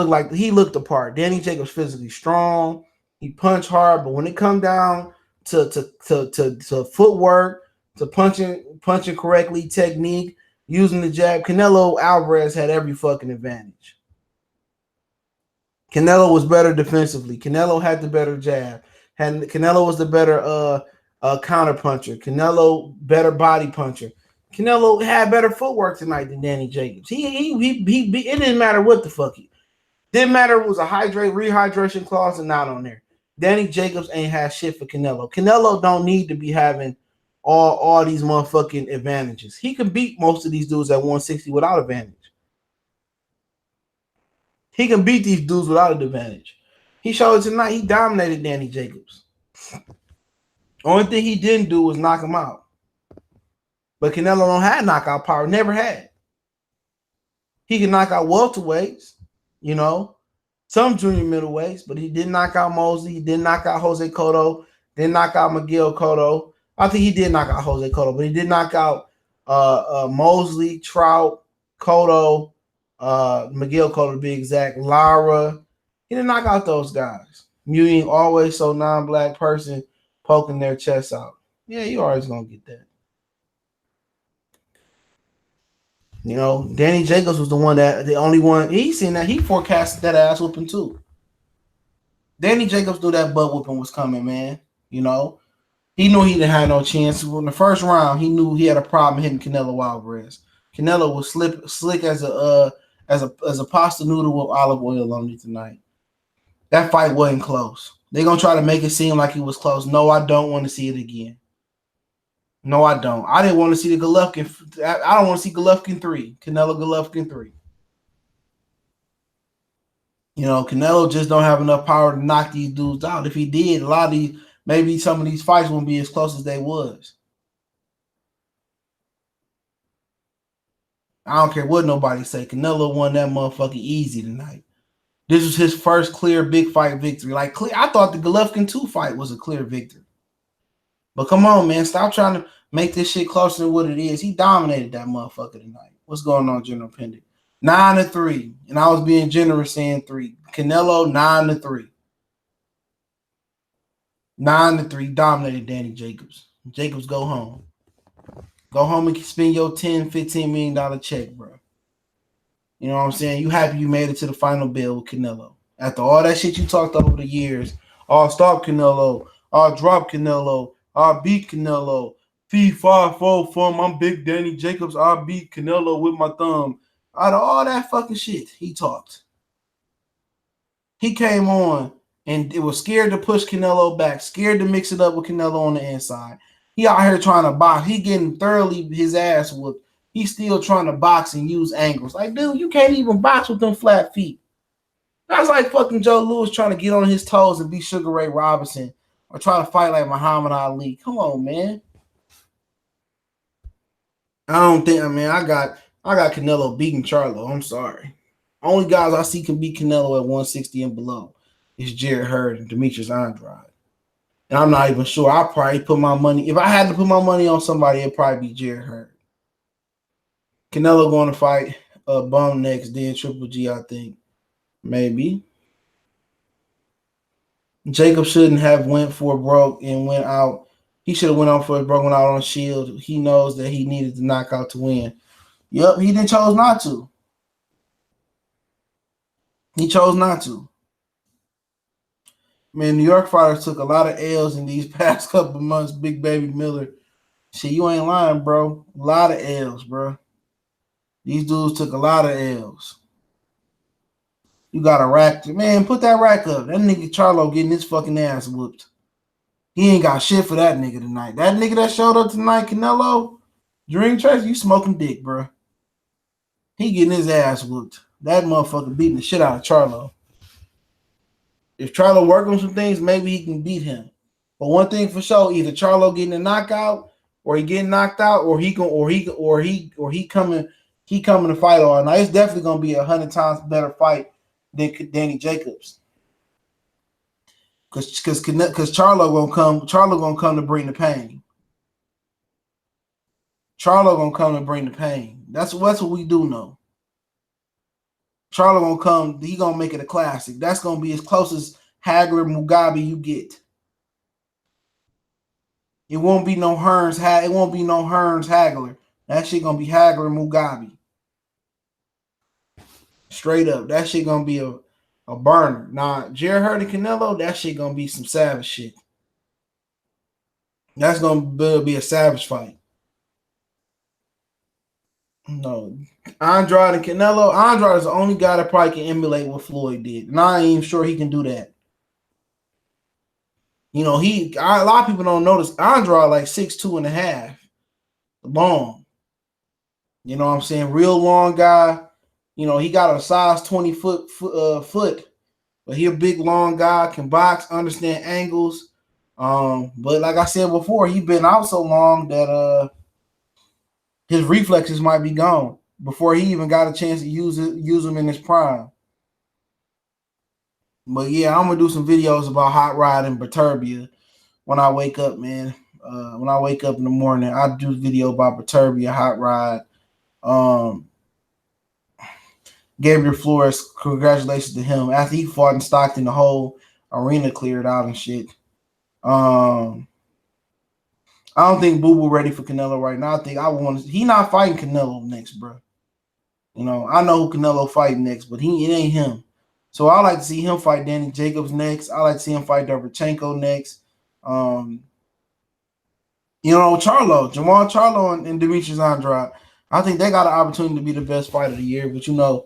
like he looked the part. Danny Jacobs physically strong. He punched hard, but when it come down to footwork, to punching correctly, technique, using the jab, Canelo Alvarez had every fucking advantage. Canelo was better defensively. Canelo had the better jab. Canelo was the better counter puncher. Canelo better body puncher. Canelo had better footwork tonight than Danny Jacobs. He it didn't matter what the fuck he didn't matter if it was a rehydration clause or not on there. Danny Jacobs ain't had shit for Canelo. Canelo don't need to be having all these motherfucking advantages. He can beat most of these dudes at 160 without advantage. He can beat these dudes without an advantage. He showed it tonight. He dominated Danny Jacobs. Only thing he didn't do was knock him out. But Canelo don't have knockout power. Never had. He can knock out welterweights, you know, some junior middleweights, but he didn't knock out Mosley. He didn't knock out Jose Cotto. Didn't knock out Miguel Cotto. I think he did knock out Jose Cotto, but he did knock out Mosley, Trout, Cotto, Miguel Cotto to be exact, Lara. He didn't knock out those guys. Muting always so non-black person poking their chests out. Yeah, you always gonna get that. You know, Danny Jacobs was the only one. He seen that. He forecasted that ass whooping too. Danny Jacobs knew that butt whooping was coming, man. You know, he knew he didn't have no chance. In the first round, he knew he had a problem hitting Canelo Alvarez. Canelo was slick as a pasta noodle with olive oil on it tonight. That fight wasn't close. They're gonna try to make it seem like it was close. No, I don't want to see it again. No, I don't. I didn't want to see the Golovkin. I don't want to see Golovkin 3. Canelo Golovkin 3. You know, Canelo just don't have enough power to knock these dudes out. If he did, a lot of these, maybe some of these fights wouldn't be as close as they was. I don't care what nobody say. Canelo won that motherfucking easy tonight. This was his first clear big fight victory. I thought the Golovkin 2 fight was a clear victory. But come on, man. Stop trying to make this shit closer than what it is. He dominated that motherfucker tonight. What's going on, General Pendant? 9-3. And I was being generous saying 3. Canelo, 9-3. 9-3. Dominated Danny Jacobs. Jacobs, go home. Go home and spend your $10, $15 million check, bro. You know what I'm saying? You happy you made it to the final bill with Canelo. After all that shit you talked over the years, I'll stop Canelo. I'll drop Canelo. I'll beat Canelo. Fee, 5-4 from I'm Big Danny Jacobs. I'll beat Canelo with my thumb. Out of all that fucking shit, he talked. He came on and it was scared to push Canelo back, scared to mix it up with Canelo on the inside. He out here trying to box. He getting thoroughly his ass whooped. He's still trying to box and use angles. Like, dude, you can't even box with them flat feet. That's like fucking Joe Louis trying to get on his toes and be Sugar Ray Robinson or try to fight like Muhammad Ali. Come on, man. I don't think. I mean, I got Canelo beating Charlo. I'm sorry. Only guys I see can beat Canelo at 160 and below is Jared Hurd and Demetrius Andrade. And I'm not even sure. I'll probably put my money. If I had to put my money on somebody, it'd probably be Jared Hurd. Canelo going to fight Bum next, then Triple G, I think. Maybe. Jacob shouldn't have went for broke and went out. He should have went on for broke, went out on Shield. He knows that he needed to knock out to win. Yep, he didn't chose not to. He chose not to. Man, New York fighters took a lot of L's in these past couple months. Big Baby Miller. Shit, you ain't lying, bro. A lot of L's, bro. These dudes took a lot of L's. You got a rack. Man, put that rack up. That nigga Charlo getting his fucking ass whooped. He ain't got shit for that nigga tonight. That nigga that showed up tonight, Canelo, Dream Trace, you smoking dick, bro. He getting his ass whooped. That motherfucker beating the shit out of Charlo. If Charlo work on some things, maybe he can beat him. But one thing for sure, either Charlo getting a knockout, or he getting knocked out, or he coming to fight all night. It's definitely gonna be 100 times better fight than Danny Jacobs. Cause Charlo gonna come to bring the pain. Charlo gonna come to bring the pain. That's what we do know. Charlo gonna come. He gonna make it a classic. That's gonna be as close as Hagler Mugabe you get. It won't be no Hearns. It won't be no Hearns Hagler. That shit gonna be Hagler Mugabe. Straight up, that shit gonna be a burner. Nah, Jared Hurd and Canelo, that shit gonna be some savage shit. That's gonna be a savage fight. No, Andrade and Canelo. Andrade is the only guy that probably can emulate what Floyd did, and I ain't even sure he can do that. You know, a lot of people don't notice Andrade like 6'2.5", long. You know what I'm saying? Real long guy. You know, he got a size 20 foot, but he a big long guy, can box, understand angles. But like I said before, he been out so long that his reflexes might be gone before he even got a chance to use them in his prime. But yeah, I'm gonna do some videos about hot rod and Baturbia when I wake up, man. When I wake up in the morning, I do a video about Baturbia, hot rod. Gabriel Flores, congratulations to him. After he fought in Stockton, the whole arena cleared out and shit. I don't think Boo Boo ready for Canelo right now. He not fighting Canelo next, bro. You know, I know who Canelo fighting next, but it ain't him. So I like to see him fight Danny Jacobs next. I like to see him fight Derevchenko next. You know, Jamal Charlo and Demetrius Andrade. I think they got an opportunity to be the best fight of the year. But you know,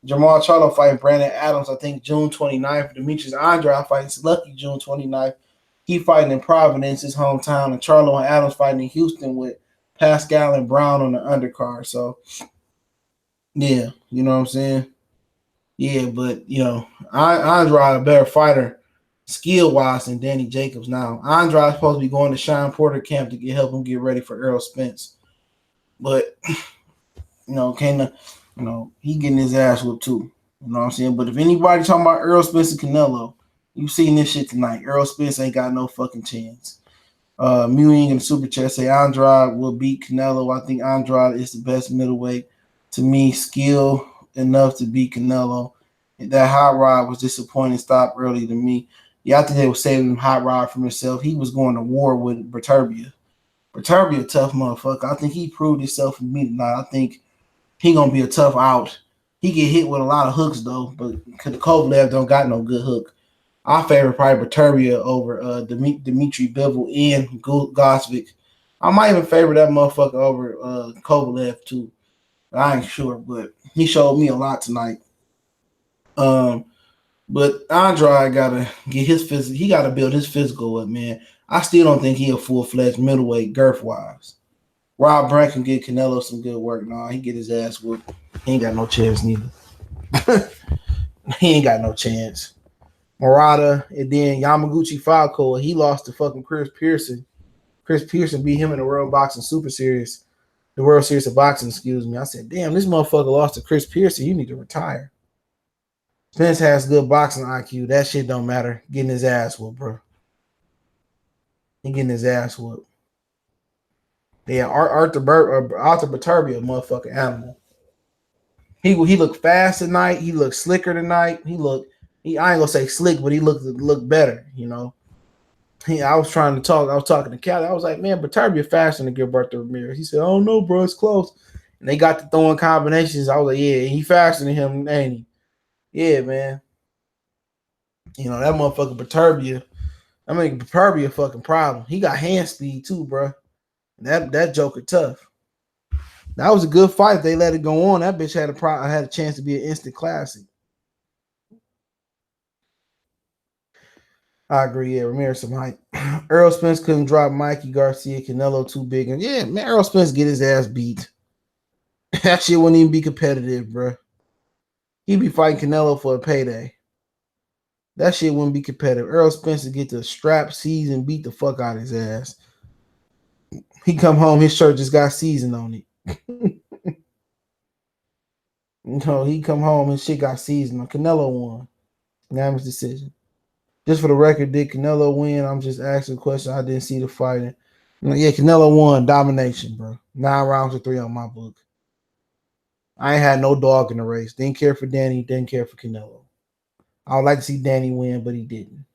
Jamal Charlo fighting Brandon Adams, I think June 29th. Demetrius Andrade fighting Lucky June 29th. He fighting in Providence, his hometown, and Charlo and Adams fighting in Houston with Pascal and Brown on the undercard. So, yeah, you know what I'm saying? Yeah, but, you know, Andrade a better fighter skill-wise than Danny Jacobs now. Andrade's supposed to be going to Sean Porter camp to help him get ready for Errol Spence. But, you know, he getting his ass whooped too. You know what I'm saying? But if anybody talking about Errol Spence and Canelo, you seen this shit tonight. Errol Spence ain't got no fucking chance. Mewing in the super chat say Andrade will beat Canelo. I think Andrade is the best middleweight. To me, skill enough to beat Canelo. That hot rod was disappointing. Stop early to me. Yeah, I think they were saving him hot rod from himself. He was going to war with Baturbia. Baturbia a tough motherfucker. I think he proved himself for me tonight. I think he gonna be a tough out. He get hit with a lot of hooks though, but Kovalev don't got no good hook. I favor probably Baturbia over Dimitri Bivol and Gosvick. I might even favor that motherfucker over Kovalev too. I ain't sure, but he showed me a lot tonight. But Andrade gotta get his physical. He gotta build his physical up, man. I still don't think he a full-fledged middleweight girth wise. Rob Brant can get Canelo some good work. Nah, he get his ass whooped. He ain't got no chance neither. He ain't got no chance. Murata and then Yamaguchi Falco, he lost to fucking Chris Pearson. Chris Pearson beat him in the World Boxing Super Series, the World Series of Boxing, excuse me. I said, damn, this motherfucker lost to Chris Pearson. You need to retire. Spence has good boxing IQ. That shit don't matter. Getting his ass whooped, bro. He getting his ass whooped. Yeah, Arthur Baturbia, motherfucking animal. He looked fast tonight. He looked slicker tonight. I ain't gonna say slick, but he looked better. You know. I was trying to talk. I was talking to Callie. I was like, man, Baturbia faster than Gilberto Ramirez. He said, oh no, bro, it's close. And they got to throwing combinations. I was like, yeah, he faster than him, ain't he? Yeah, man. You know that motherfucker Baturbia. I mean, Baturbia fucking problem. He got hand speed too, bro. That Joker tough. That was a good fight. If they let it go on. That bitch had a chance to be an instant classic. I agree. Yeah, Ramirez some height. Earl Spence couldn't drop Mikey Garcia. Canelo too big. And yeah, man, Earl Spence get his ass beat. That shit wouldn't even be competitive, bro. He'd be fighting Canelo for a payday. That shit wouldn't be competitive. Earl Spence would get the strap, seize, and beat the fuck out of his ass. He come home, his shirt just got seasoned on it. He come home, his shit got seasoned on. Canelo won. Unanimous decision. Just for the record, did Canelo win? I'm just asking a question. I didn't see the fighting. Yeah, Canelo won. Domination, bro. 9 rounds to 3 on my book. I ain't had no dog in the race. Didn't care for Danny. Didn't care for Canelo. I would like to see Danny win, but he didn't.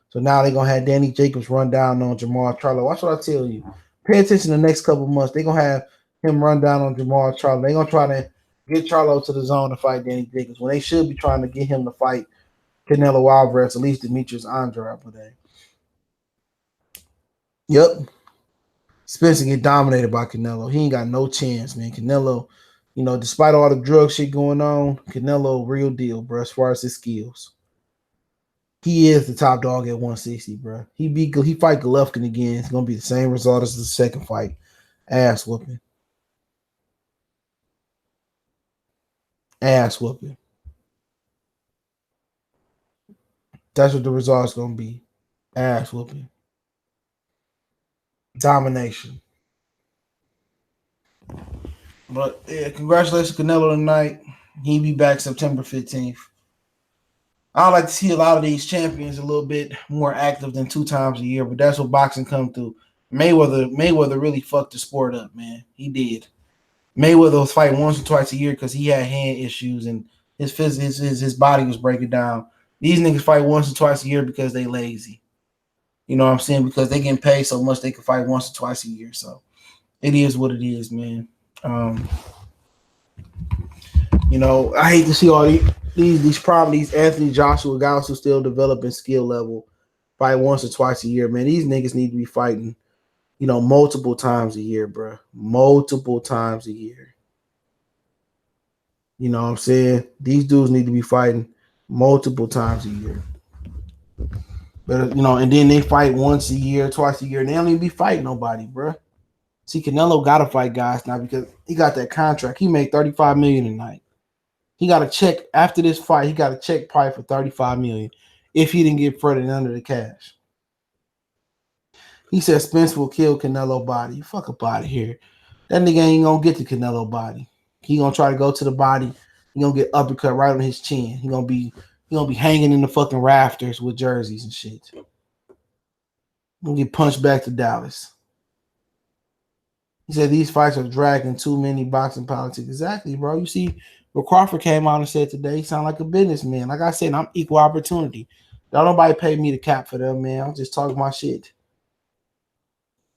So now they're going to have Danny Jacobs run down on Jamal Charlo. Watch what I tell you. Pay attention the next couple months. They're going to have him run down on Jamal Charlo. They're going to try to get Charlo to the zone to fight Danny Jacobs when they should be trying to get him to fight Canelo Alvarez, at least Demetrius Andrade today. Yep. Spencer get dominated by Canelo. He ain't got no chance, man. Canelo, despite all the drug shit going on, Canelo real deal, bro, as far as his skills. He is the top dog at 160, bro. He fight Golovkin again. It's gonna be the same result as the second fight. Ass whooping. Ass whooping. That's what the result's gonna be. Ass whooping. Domination. But yeah, congratulations, Canelo tonight. He'll be back September 15th. I like to see a lot of these champions a little bit more active than 2 times a year, but that's what boxing come through. Mayweather really fucked the sport up, man. He did. Mayweather was fighting once or twice a year because he had hand issues and his body was breaking down. These niggas fight once or twice a year because they lazy. You know what I'm saying? Because they getting paid so much they can fight once or twice a year. So it is what it is, man. I hate to see all these Anthony Joshua guys who still developing skill level fight once or twice a year, man. These niggas need to be fighting, multiple times a year, bro. Multiple times a year. You know what I'm saying? These dudes need to be fighting multiple times a year. But and then they fight once a year, twice a year, and they don't even be fighting nobody, bro. See, Canelo gotta fight guys now because he got that contract. He made $35 million a night. He got a check after this fight. He got a check probably for $35 million if he didn't get further than under the cash. He said Spence will kill Canelo body. Fuck up out of here. That nigga ain't gonna get the Canelo body. He gonna try to go to the body. He gonna get uppercut right on his chin. He gonna be hanging in the fucking rafters with jerseys and shit. He gonna get punched back to Dallas. He said these fights are dragging too many boxing politics. Exactly, bro. You see what Crawford came out and said today, he sound like a businessman. Like I said, I'm equal opportunity. Don't nobody pay me to cap for them, man. I'm just talking my shit.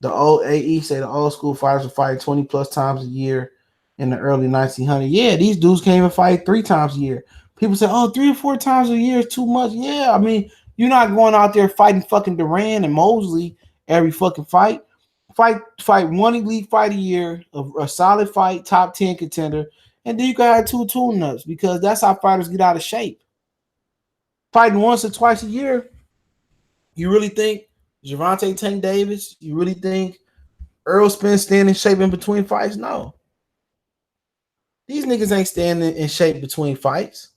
The old AE say the old school fighters were fighting 20 plus times a year in the early 1900s. Yeah, these dudes can't even fight 3 times a year. People say, 3 or 4 times a year is too much. Yeah, I mean, you're not going out there fighting fucking Duran and Mosley every fucking fight. Fight one elite fight a year, a solid fight, top 10 contender, and then you can have 2 tune-ups because that's how fighters get out of shape. Fighting once or twice a year, you really think Gervonta Tank Davis, you really think Earl Spence staying in shape in between fights? No. These niggas ain't standing in shape between fights.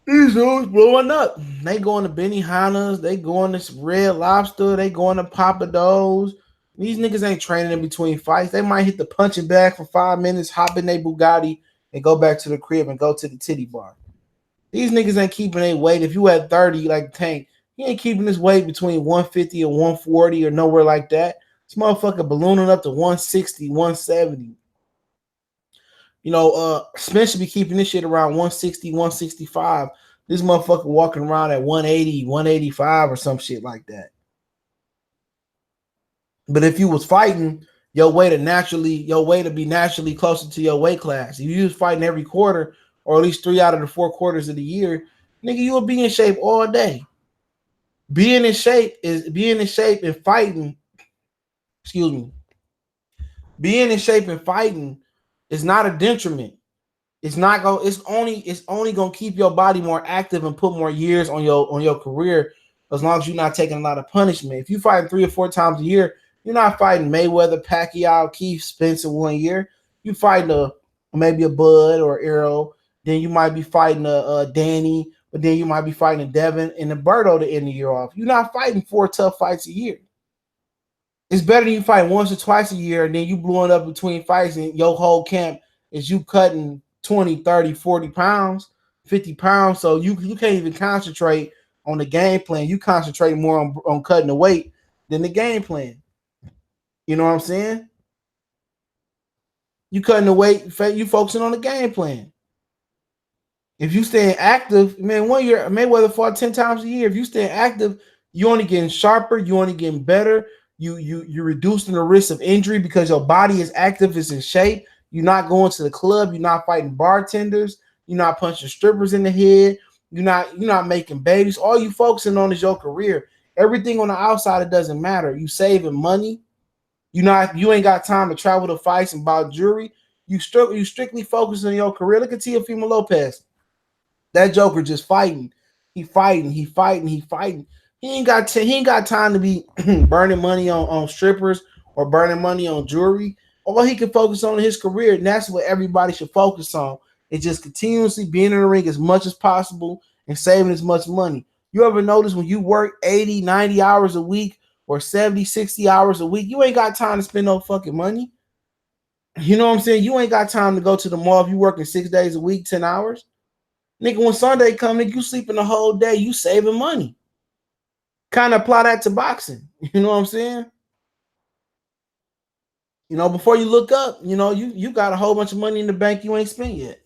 These dudes blowing up. They going to Benihana's. They going to Red Lobster. They going to Papados. These niggas ain't training in between fights. They might hit the punching bag for 5 minutes, hop in their Bugatti, and go back to the crib and go to the titty bar. These niggas ain't keeping their weight. If you at 30, like Tank, he ain't keeping his weight between 150 and 140 or nowhere like that. This motherfucker ballooning up to 160, 170. Spence should be keeping this shit around 160, 165. This motherfucker walking around at 180, 185 or some shit like that. But if you was fighting, your way to be naturally closer to your weight class. If you was fighting every quarter, or at least 3 out of the 4 quarters of the year, nigga, you will be in shape all day. Being in shape and fighting. Excuse me. Being in shape and fighting is not a detriment. It's not going. It's only going to keep your body more active and put more years on your career, as long as you're not taking a lot of punishment. If you fight 3 or 4 times a year, you're not fighting Mayweather, Pacquiao, Keith, Spencer 1 year. You fighting maybe a Bud or Arrow. Then you might be fighting a Danny, but then you might be fighting a Devin and a Berto to end the year off. You're not fighting 4 tough fights a year. It's better than you fight once or twice a year and then you blowing up between fights and your whole camp is you cutting 20, 30, 40 pounds, 50 pounds. So you can't even concentrate on the game plan. You concentrate more on cutting the weight than the game plan. You know what I'm saying? You cutting the weight, you focusing on the game plan. If you staying active, man, 1 year, Mayweather fought 10 times a year. If you stay active, you only getting sharper, you only getting better. You're reducing the risk of injury because your body is active, it's in shape. You're not going to the club, you're not fighting bartenders, you're not punching strippers in the head, you're not making babies. All you focusing on is your career. Everything on the outside, it doesn't matter. You saving money. You ain't got time to travel to fights and buy jewelry. You strictly focus on your career. Look at Teofimo Lopez. That Joker just fighting. He fighting. He ain't got time to be burning money on strippers or burning money on jewelry. All he can focus on is his career, and that's what everybody should focus on. It's just continuously being in the ring as much as possible and saving as much money. You ever notice when you work 80, 90 hours a week or 70, 60 hours a week, you ain't got time to spend no fucking money. You know what I'm saying? You ain't got time to go to the mall if you working 6 days a week, 10 hours. Nigga, when Sunday come, nigga, you sleeping the whole day, you saving money. Kind of apply that to boxing. You know what I'm saying? Before you look up, you got a whole bunch of money in the bank you ain't spent yet.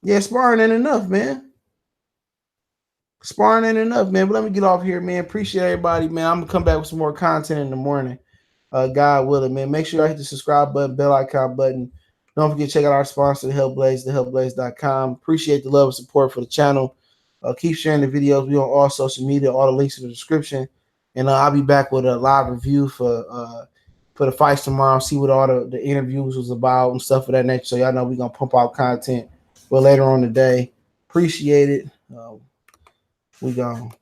Yeah, sparring ain't enough, man. Sparring ain't enough, man. But let me get off here, man. Appreciate everybody, man. I'm gonna come back with some more content in the morning. God willing, man. Make sure I hit the subscribe button, bell icon button. Don't forget to check out our sponsor, thehelpblaze.com. Appreciate the love and support for the channel. Keep sharing the videos. We on all social media. All the links in the description. And I'll be back with a live review for the fights tomorrow. See what all the interviews was about and stuff of that nature. So y'all know we're going to pump out content. But later on today, appreciate it. We gone.